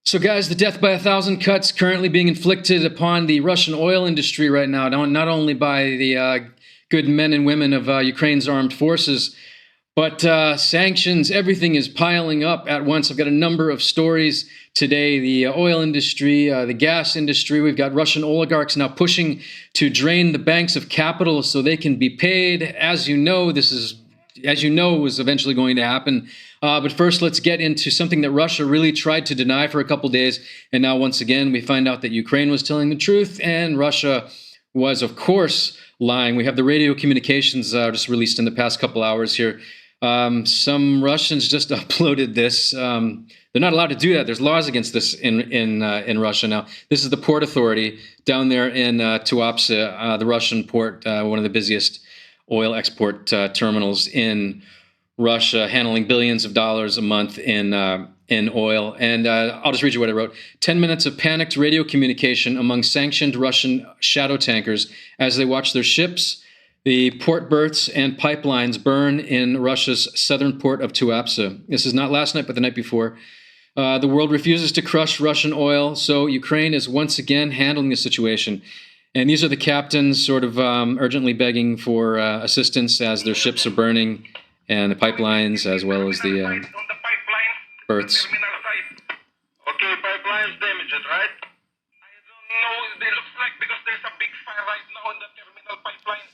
So, guys, the death by 1,000 cuts currently being inflicted upon the Russian oil industry right now, not only by the good men and women of Ukraine's armed forces, but sanctions, everything is piling up at once. I've got a number of stories today. The oil industry, the gas industry, we've got Russian oligarchs now pushing to drain the banks of capital so they can be paid. As you know, was eventually going to happen. But first, let's get into something that Russia really tried to deny for a couple days. And now, once again, we find out that Ukraine was telling the truth and Russia was, of course, lying. We have the radio communications just released in the past couple hours here. Some Russians just uploaded this. They're not allowed to do that. There's laws against this in Russia now. This is the Port Authority down there in Tuapse, the Russian port, one of the busiest oil export terminals in Russia, handling billions of dollars a month in oil. And I'll just read you what I wrote. 10 minutes of panicked radio communication among sanctioned Russian shadow tankers as they watch their ships, the port berths and pipelines burn in Russia's southern port of Tuapse. This is not last night, but the night before. The world refuses to crush Russian oil, so Ukraine is once again handling the situation. And these are the captains sort of urgently begging for assistance as their ships are burning, and the pipelines as well as the berths. Okay, pipelines damaged, right? I don't know. They look like because there's a big fire right now on the terminal pipeline.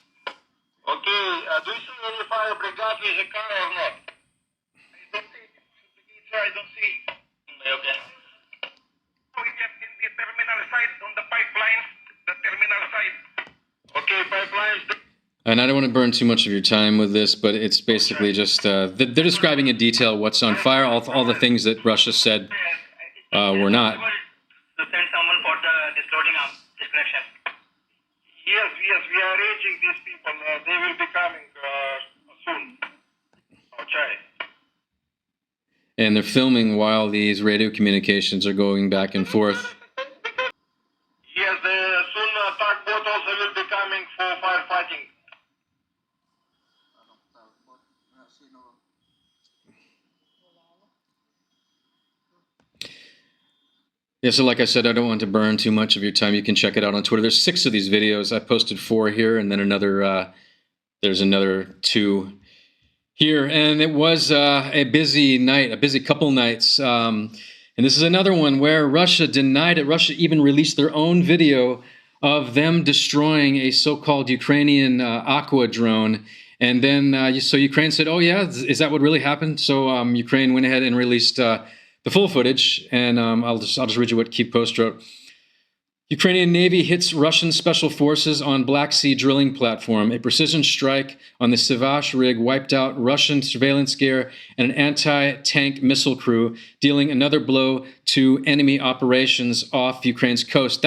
Okay, do you see any fire brigade with a car or not? I don't see. I don't see. Okay. So in the terminal side, on the pipelines, the terminal side. Okay, pipelines. And I don't want to burn too much of your time with this, but it's basically just they're describing in detail what's on fire, all the things that Russia said were not. To send someone for the disconnection. Yes, we are reaching these people. They will be coming soon. Okay. And they're filming while these radio communications are going back and forth. Yes, soon tugboat also will be coming for firefighting. Yeah, so like I said, I don't want to burn too much of your time. You can check it out on Twitter. There's 6 of these videos. I posted 4 here, and then there's another 2 here. And it was a busy night, a busy couple nights. And this is another one where Russia denied it. Russia even released their own video of them destroying a so-called Ukrainian Aqua drone. And then, so Ukraine said, oh yeah, is that what really happened? So Ukraine went ahead and released the full footage, and I'll just read you what Kyiv Post wrote. Ukrainian Navy hits Russian special forces on Black Sea drilling platform. A precision strike on the Sivash rig wiped out Russian surveillance gear and an anti-tank missile crew, dealing another blow to enemy operations off Ukraine's coast.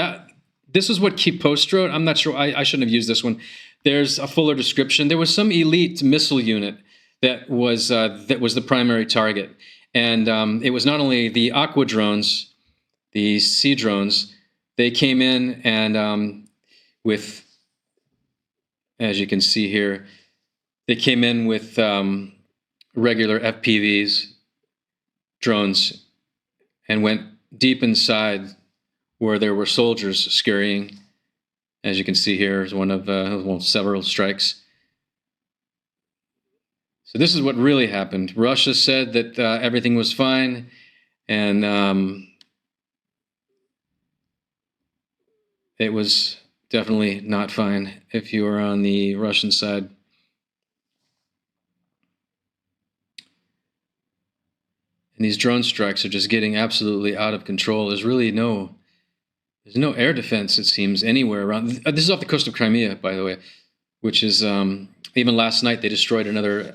This is what Kyiv Post wrote. I'm not sure. I shouldn't have used this one. There's a fuller description. There was some elite missile unit that was the primary target. And it was not only the Aqua drones, the sea drones, they came in and with, as you can see here, they came in with regular FPVs, drones, and went deep inside where there were soldiers scurrying. As you can see here is one of several strikes. So this is what really happened. Russia said that everything was fine, and it was definitely not fine if you were on the Russian side. And these drone strikes are just getting absolutely out of control. There's no air defense, it seems, anywhere around. This is off the coast of Crimea, by the way, which is even last night they destroyed another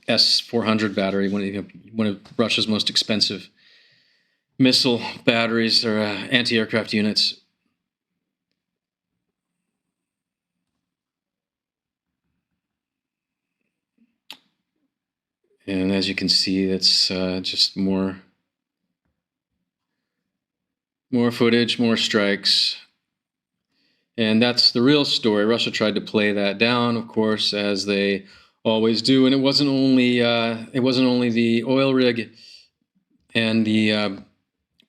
S-400 battery, one of Russia's most expensive missile batteries or anti-aircraft units. And as you can see, it's just more footage, more strikes. And that's the real story. Russia tried to play that down, of course, as they always do. And it wasn't only the oil rig and the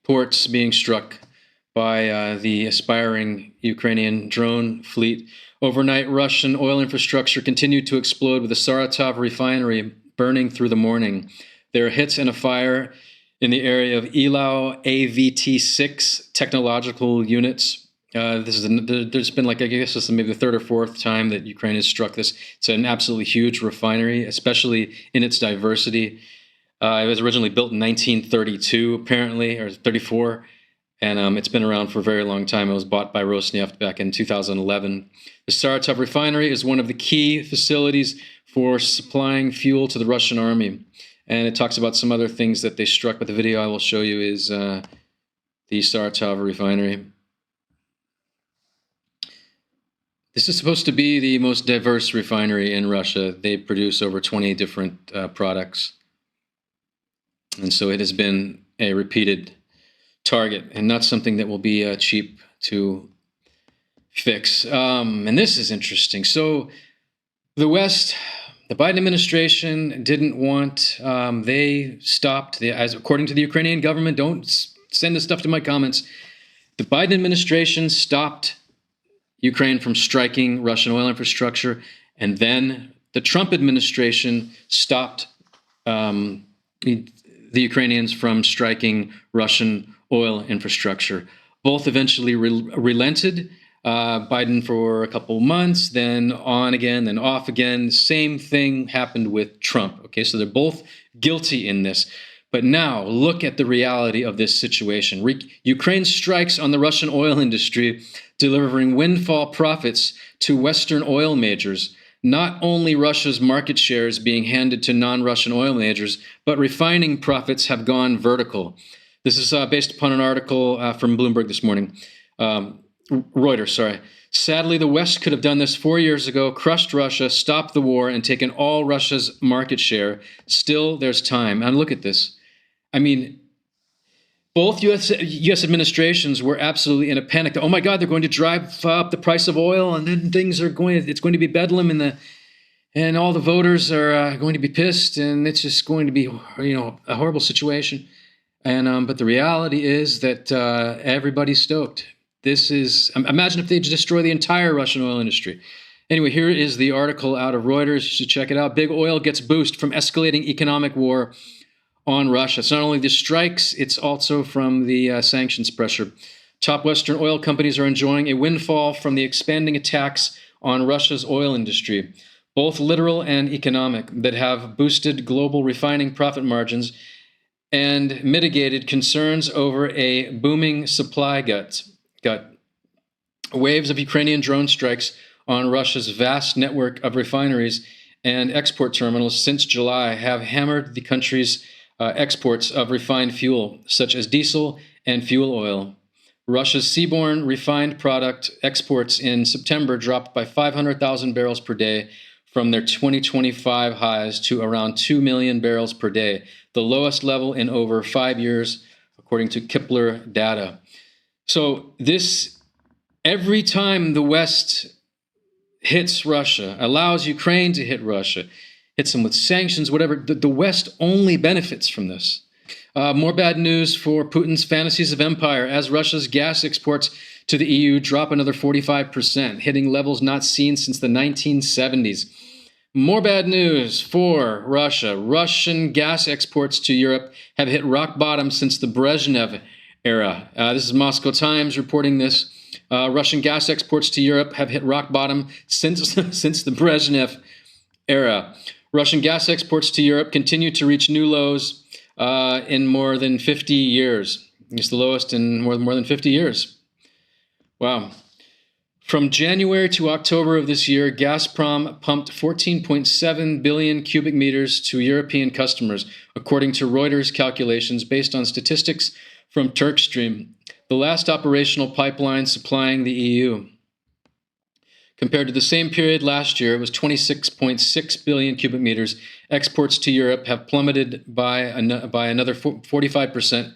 ports being struck by the aspiring Ukrainian drone fleet. Overnight, Russian oil infrastructure continued to explode with the Saratov refinery burning through the morning. There are hits and a fire in the area of Ilau AVT-6 technological units. There's been, like, I guess this is maybe the third or fourth time that Ukraine has struck this. It's an absolutely huge refinery, especially in its diversity. It was originally built in 1932, apparently, or 34, and it's been around for a very long time. It was bought by Rosneft back in 2011. The Saratov refinery is one of the key facilities for supplying fuel to the Russian army. And it talks about some other things that they struck, but the video I will show you is the Saratov refinery. This is supposed to be the most diverse refinery in Russia. They produce over 20 different products. And so it has been a repeated target and not something that will be cheap to fix. And this is interesting. So the West, the Biden administration didn't want, they stopped, as according to the Ukrainian government, don't send this stuff to my comments. The Biden administration stopped Ukraine from striking Russian oil infrastructure, and then the Trump administration stopped the Ukrainians from striking Russian oil infrastructure. Both eventually relented. Biden for a couple months, then on again, then off again. Same thing happened with Trump. Okay, so they're both guilty in this. But now look at the reality of this situation. Ukraine strikes on the Russian oil industry, delivering windfall profits to Western oil majors. Not only Russia's market share is being handed to non-Russian oil majors, but refining profits have gone vertical. This is based upon an article from Bloomberg this morning. Reuters, sorry. Sadly, the West could have done this 4 years ago, crushed Russia, stopped the war, and taken all Russia's market share. Still, there's time. And look at this. I mean, both U.S. administrations were absolutely in a panic. Oh my God, they're going to drive up the price of oil, and then it's going to be bedlam, and all the voters are going to be pissed, and it's just going to be, a horrible situation. And but the reality is that everybody's stoked. Imagine if they destroy the entire Russian oil industry. Anyway, here is the article out of Reuters. You should check it out. Big oil gets boost from escalating economic war on Russia. It's not only the strikes, it's also from the sanctions pressure. Top Western oil companies are enjoying a windfall from the expanding attacks on Russia's oil industry, both literal and economic, that have boosted global refining profit margins and mitigated concerns over a booming supply gut. Waves of Ukrainian drone strikes on Russia's vast network of refineries and export terminals since July have hammered the country's exports of refined fuel, such as diesel and fuel oil. Russia's seaborne refined product exports in September dropped by 500,000 barrels per day from their 2025 highs to around 2 million barrels per day, the lowest level in over 5 years, according to Kepler data. So every time the West hits Russia, allows Ukraine to hit Russia, hits them with sanctions, whatever, the West only benefits from this. More bad news for Putin's fantasies of empire as Russia's gas exports to the EU drop another 45%, hitting levels not seen since the 1970s. More bad news for Russia. Russian gas exports to Europe have hit rock bottom since the Brezhnev era. This is Moscow Times reporting this. Russian gas exports to Europe have hit rock bottom since the Brezhnev era. Russian gas exports to Europe continue to reach new lows in more than 50 years. It's the lowest in more than 50 years. Wow. From January to October of this year, Gazprom pumped 14.7 billion cubic meters to European customers, according to Reuters calculations based on statistics from Turkstream, the last operational pipeline supplying the EU. Compared to the same period last year, it was 26.6 billion cubic meters. Exports to Europe have plummeted by another 45%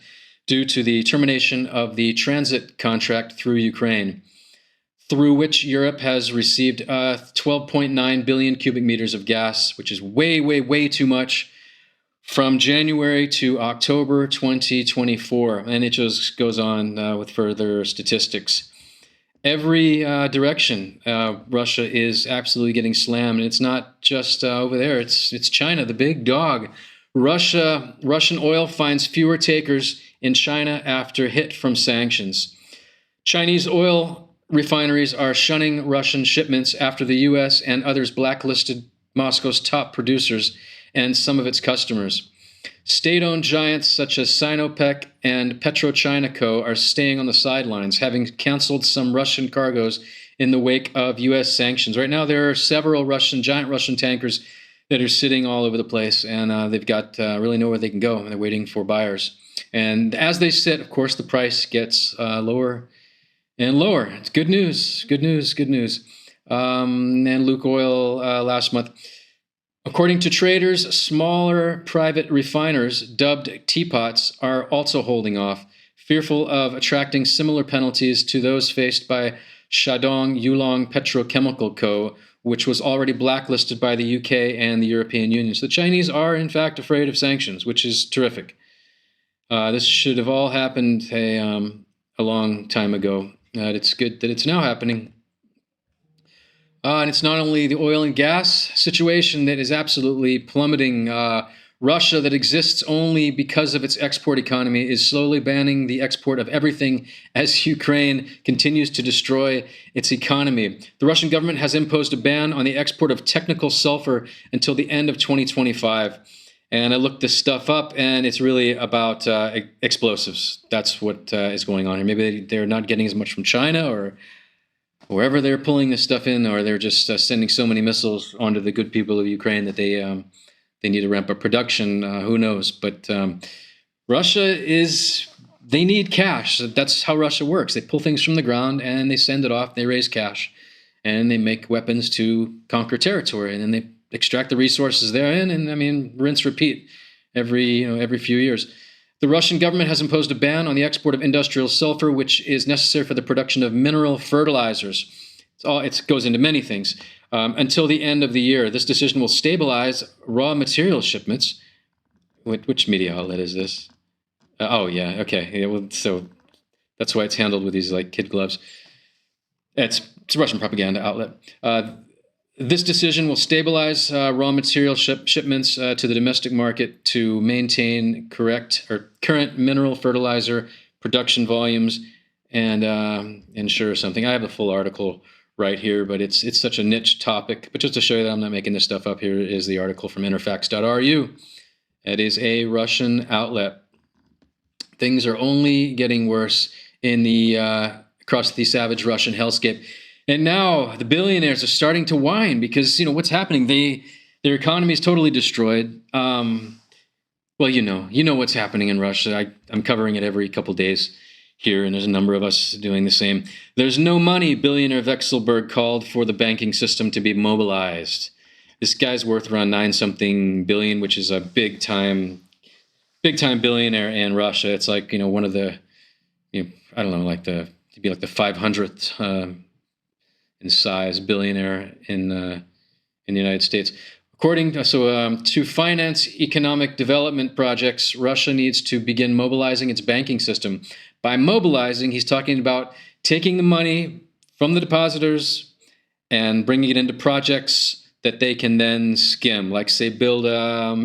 due to the termination of the transit contract through Ukraine, through which Europe has received 12.9 billion cubic meters of gas, which is way, way, way too much from January to October 2024. And it just goes on with further statistics. Every direction, Russia is absolutely getting slammed. And it's not just over there. It's China, the big dog. Russian oil finds fewer takers in China after hit from sanctions. Chinese oil refineries are shunning Russian shipments after the U.S. and others blacklisted Moscow's top producers and some of its customers. State-owned giants such as Sinopec and PetroChina Co. are staying on the sidelines, having canceled some Russian cargoes in the wake of U.S. sanctions. Right now, there are several giant Russian tankers that are sitting all over the place, and they've got really nowhere they can go, and they're waiting for buyers. And as they sit, of course, the price gets lower and lower. It's good news, good news, good news. And Lukoil last month. According to traders, smaller private refiners, dubbed teapots, are also holding off, fearful of attracting similar penalties to those faced by Shandong Yulong Petrochemical Co., which was already blacklisted by the UK and the European Union. So the Chinese are, in fact, afraid of sanctions, which is terrific. This should have all happened a long time ago. It's good that it's now happening. And it's not only the oil and gas situation that is absolutely plummeting. Russia, that exists only because of its export economy, is slowly banning the export of everything as Ukraine continues to destroy its economy. The Russian government has imposed a ban on the export of technical sulfur until the end of 2025. And I looked this stuff up, and it's really about explosives. That's what is going on here. Maybe they're not getting as much from China or wherever they're pulling this stuff in, or they're just sending so many missiles onto the good people of Ukraine that they need to ramp up production. Who knows? But Russia they need cash. That's how Russia works. They pull things from the ground and they send it off. They raise cash and they make weapons to conquer territory, and then they extract the resources therein. And I mean, rinse, repeat every few years. The Russian government has imposed a ban on the export of industrial sulfur, which is necessary for the production of mineral fertilizers. It goes into many things. Until the end of the year, this decision will stabilize raw material shipments. Which media outlet is this? Oh, yeah. Okay. Yeah, well, so that's why it's handled with these like kid gloves. It's a Russian propaganda outlet. This decision will stabilize raw material shipments to the domestic market to maintain current mineral fertilizer production volumes and ensure something. I have a full article right here, but it's such a niche topic. But just to show you that I'm not making this stuff up, here is the article from interfax.ru. It is a Russian outlet. Things are only getting worse in across the savage Russian hellscape. And now the billionaires are starting to whine because, what's happening? Their economy is totally destroyed. Well, you know what's happening in Russia. I'm covering it every couple days here, and there's a number of us doing the same. There's no money, billionaire Vekselberg called for the banking system to be mobilized. This guy's worth around 9-something billion, which is a big time billionaire in Russia. It's like, one of the, I don't know, it'd be like the 500th in size billionaire in the United States. According to finance economic development projects, Russia needs to begin mobilizing its banking system. By mobilizing, he's talking about taking the money from the depositors and bringing it into projects that they can then skim, like say build a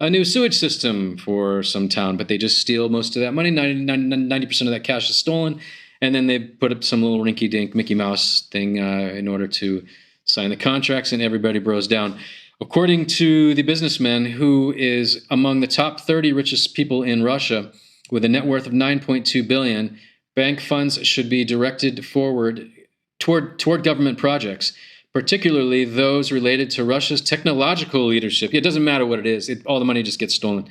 new sewage system for some town, but they just steal most of that money. 90% of that cash is stolen. And then they put up some little rinky-dink Mickey Mouse thing in order to sign the contracts, and everybody bros down. According to the businessman, who is among the top 30 richest people in Russia, with a net worth of $9.2 billion, bank funds should be directed forward toward government projects, particularly those related to Russia's technological leadership. It doesn't matter what it is. All the money just gets stolen.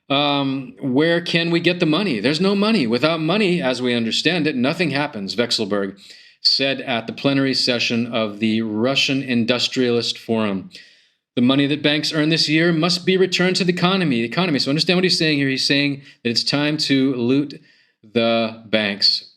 Where can we get the money? There's no money. Without money, as we understand it, nothing happens, Vekselberg said at the plenary session of the Russian Industrialist Forum. The money that banks earn this year must be returned to the economy. So understand what he's saying here. He's saying that it's time to loot the banks.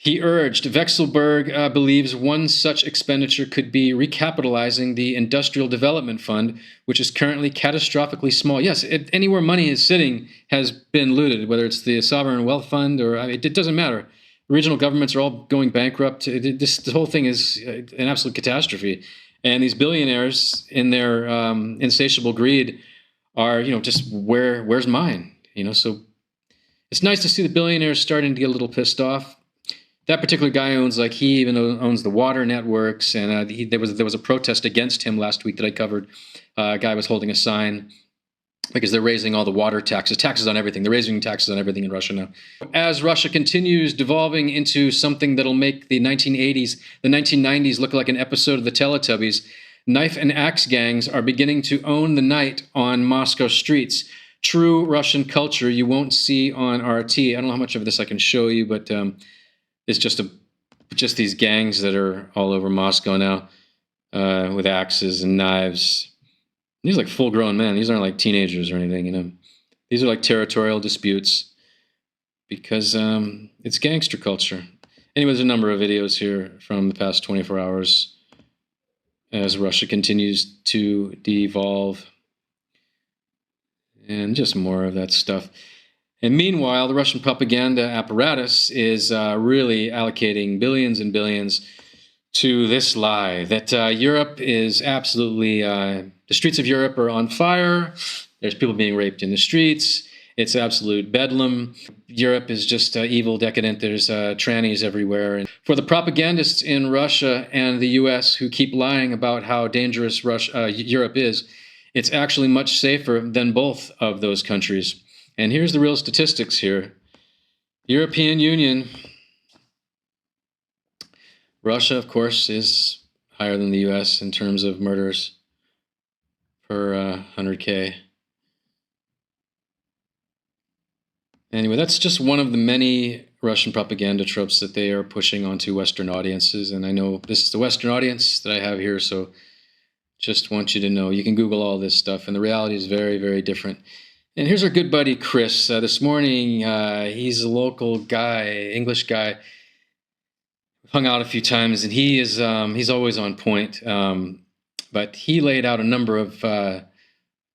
He urged Vexelberg believes one such expenditure could be recapitalizing the Industrial Development Fund, which is currently catastrophically small. Yes, anywhere money is sitting has been looted, whether it's the Sovereign Wealth Fund or it doesn't matter. Regional governments are all going bankrupt. The whole thing is an absolute catastrophe. And these billionaires, in their insatiable greed, are just where's mine? So it's nice to see the billionaires starting to get a little pissed off. That particular guy he even owns the water networks, and there was a protest against him last week that I covered. A guy was holding a sign because they're raising all the water taxes on everything. They're raising taxes on everything in Russia now. As Russia continues devolving into something that'll make the 1980s, the 1990s look like an episode of the Teletubbies, knife and axe gangs are beginning to own the night on Moscow streets. True Russian culture you won't see on RT. I don't know how much of this I can show you, but it's just these gangs that are all over Moscow now with axes and knives. These are like full-grown men. These aren't like teenagers or anything, These are like territorial disputes because it's gangster culture. Anyway, there's a number of videos here from the past 24 hours as Russia continues to devolve. And just more of that stuff. And meanwhile, the Russian propaganda apparatus is really allocating billions and billions to this lie that Europe is absolutely, the streets of Europe are on fire. There's people being raped in the streets. It's absolute bedlam. Europe is just evil, decadent. There's trannies everywhere. And for the propagandists in Russia and the US who keep lying about how dangerous Europe is, it's actually much safer than both of those countries. And here's the real statistics here. European Union. Russia, of course, is higher than the US in terms of murders per 100K. Anyway, that's just one of the many Russian propaganda tropes that they are pushing onto Western audiences. And I know this is the Western audience that I have here, so just want you to know. You can Google all this stuff, and the reality is very, very different. And here's our good buddy Chris. This morning, he's a local guy, English guy. We've hung out a few times, and he's always on point. But he laid out a number of, I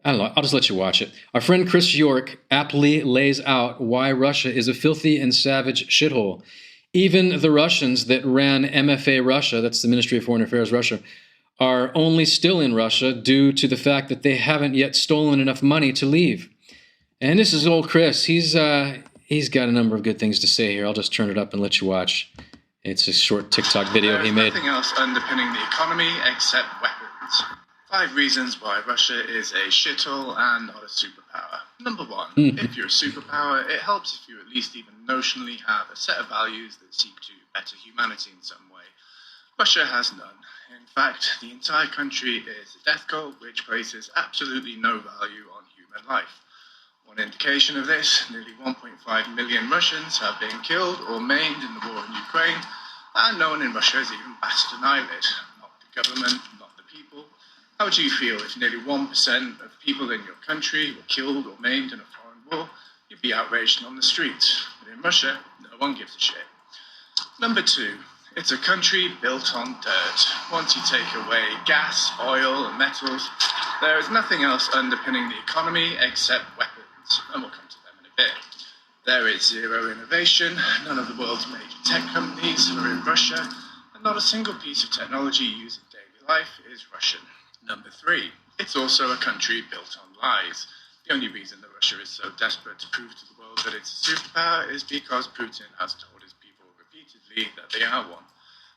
don't know, I'll just let you watch it. Our friend Chris York aptly lays out why Russia is a filthy and savage shithole. Even the Russians that ran MFA Russia, that's the Ministry of Foreign Affairs Russia, are only still in Russia due to the fact that they haven't yet stolen enough money to leave. And this is old Chris. He's got a number of good things to say here. I'll just turn it up and let you watch. It's a short TikTok video he made. There's nothing else underpinning the economy except weapons. 5 reasons why Russia is a shithole and not a superpower. Number 1, if you're a superpower, it helps if you at least even notionally have a set of values that seek to better humanity in some way. Russia has none. In fact, the entire country is a death cult which places absolutely no value on human life. One indication of this, nearly 1.5 million Russians have been killed or maimed in the war in Ukraine, and no one in Russia has even batted an eyelid. Not the government, not the people. How would you feel if nearly 1% of people in your country were killed or maimed in a foreign war? You'd be outraged on the streets. But in Russia, no one gives a shit. Number 2, it's a country built on dirt. Once you take away gas, oil, and metals, there is nothing else underpinning the economy except weapons. And we'll come to them in a bit. There is zero innovation, none of the world's major tech companies are in Russia, and not a single piece of technology used in daily life is Russian. Number 3, it's also a country built on lies. The only reason that Russia is so desperate to prove to the world that it's a superpower is because Putin has told his people repeatedly that they are one.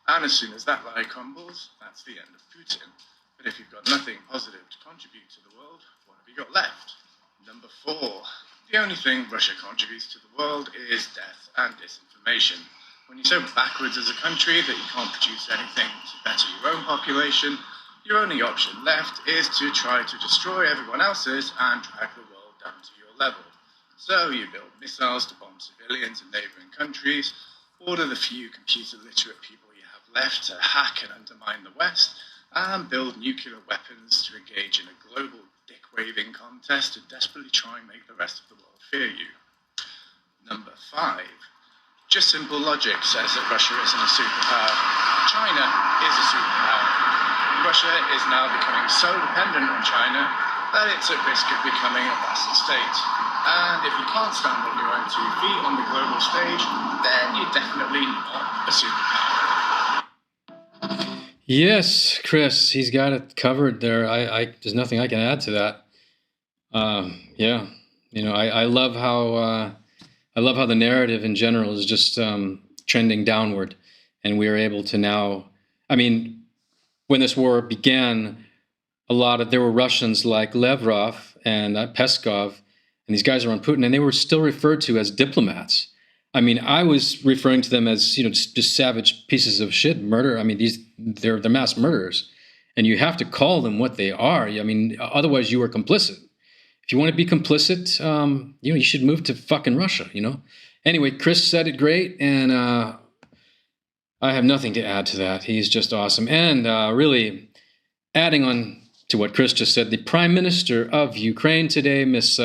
And as soon as that lie crumbles, that's the end of Putin. But if you've got nothing positive to contribute to the world, what have you got left? Number 4, the only thing Russia contributes to the world is death and disinformation. When you're so backwards as a country that you can't produce anything to better your own population, your only option left is to try to destroy everyone else's and drag the world down to your level. So you build missiles to bomb civilians in neighboring countries, order the few computer-literate people you have left to hack and undermine the West, and build nuclear weapons to engage in a global dick-waving contest to desperately try and make the rest of the world fear you. Number 5, Just simple logic says that Russia isn't a superpower. China is a superpower. Russia is now becoming so dependent on China that it's at risk of becoming a vassal state. And if you can't stand on your own 2 feet on the global stage, then you're definitely not a superpower. Yes, Chris, he's got it covered there. There's nothing I can add to that. Yeah, I love how the narrative in general is just trending downward, and we are able to now. I mean, when this war began, there were Russians like Lavrov and Peskov, and these guys are on Putin, and they were still referred to as diplomats. I mean, I was referring to them as just savage pieces of shit, murder. I mean, they're mass murderers, and you have to call them what they are. I mean, otherwise you are complicit. If you want to be complicit, you should move to fucking Russia. Anyway, Chris said it great, and I have nothing to add to that. He's just awesome, and really adding on to what Chris just said, the Prime Minister of Ukraine today, Miss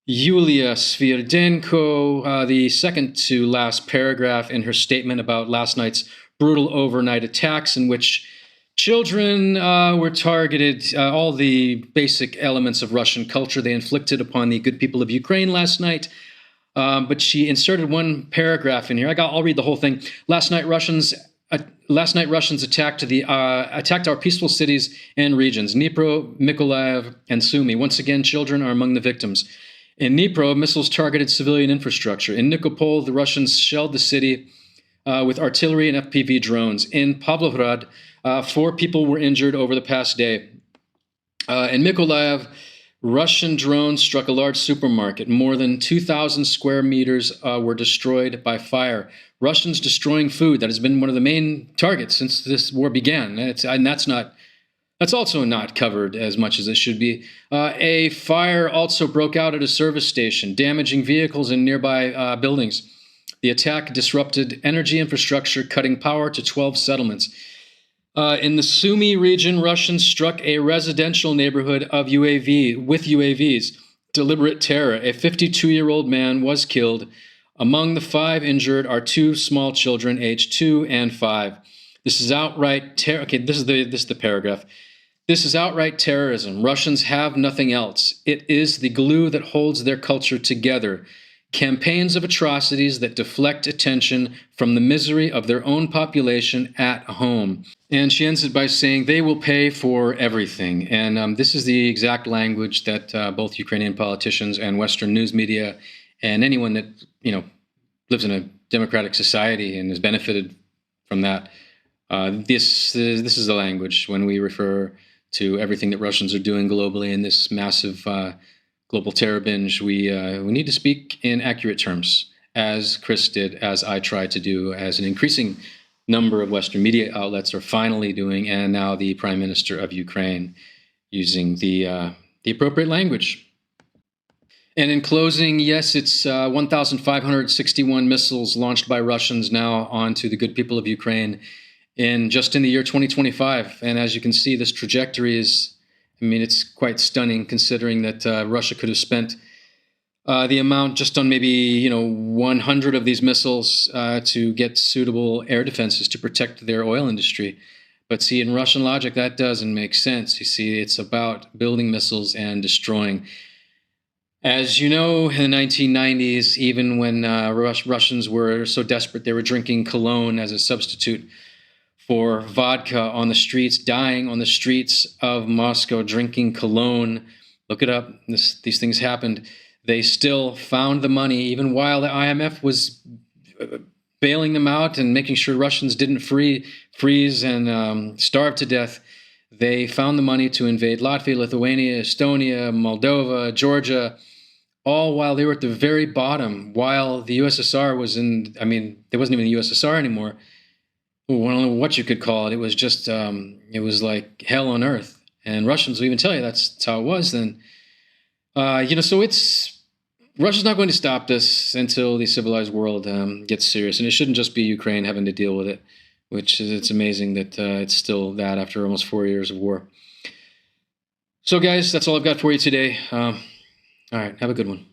Yulia Sviridenko, the second to last paragraph in her statement about last night's brutal overnight attacks in which children were targeted, all the basic elements of Russian culture they inflicted upon the good people of Ukraine last night. But she inserted one paragraph in here. I'll read the whole thing. Last night, Russians attacked our peaceful cities and regions, Dnipro, Mykolaiv, and Sumy. Once again, children are among the victims. In Dnipro, missiles targeted civilian infrastructure. In Nikopol, the Russians shelled the city with artillery and FPV drones. In Pavlohrad, 4 people were injured over the past day. In Mykolaiv, Russian drones struck a large supermarket. More than 2,000 square meters were destroyed by fire. Russians destroying food. That has been one of the main targets since this war began. That's also not covered as much as it should be. A fire also broke out at a service station, damaging vehicles in nearby buildings. The attack disrupted energy infrastructure, cutting power to 12 settlements. In the Sumy region, Russians struck a residential neighborhood with UAVs. Deliberate terror. A 52-year-old man was killed. Among the 5 injured are 2 small children, aged 2 and 5. This is outright terror. Okay, this is the paragraph. This is outright terrorism. Russians have nothing else. It is the glue that holds their culture together. Campaigns of atrocities that deflect attention from the misery of their own population at home. And she ends it by saying they will pay for everything. And this is the exact language that both Ukrainian politicians and Western news media and anyone that lives in a democratic society and has benefited from that. This is the language when we refer to everything that Russians are doing globally in this massive global terror binge. We need to speak in accurate terms, as Chris did, as I tried to do, as an increasing number of Western media outlets are finally doing, and now the Prime Minister of Ukraine using the appropriate language. And in closing, yes, it's 1,561 missiles launched by Russians now onto the good people of Ukraine in the year 2025. And as you can see, this trajectory it's quite stunning considering that Russia could have spent the amount just on maybe 100 of these missiles to get suitable air defenses to protect their oil industry. But see, in Russian logic, that doesn't make sense. You see, it's about building missiles and destroying. As you know, in the 1990s, even when Russians were so desperate, they were drinking cologne as a substitute for vodka on the streets, dying on the streets of Moscow, drinking cologne. Look it up. These things happened. They still found the money, even while the IMF was bailing them out and making sure Russians didn't freeze and starve to death. They found the money to invade Latvia, Lithuania, Estonia, Moldova, Georgia, all while they were at the very bottom, while the USSR was there wasn't even the USSR anymore. I don't know what you could call it. It was just, it was like hell on earth. And Russians will even tell you that's how it was then. So Russia's not going to stop this until the civilized world gets serious. And it shouldn't just be Ukraine having to deal with it, it's amazing that it's still that after almost 4 years of war. So guys, that's all I've got for you today. All right, have a good one.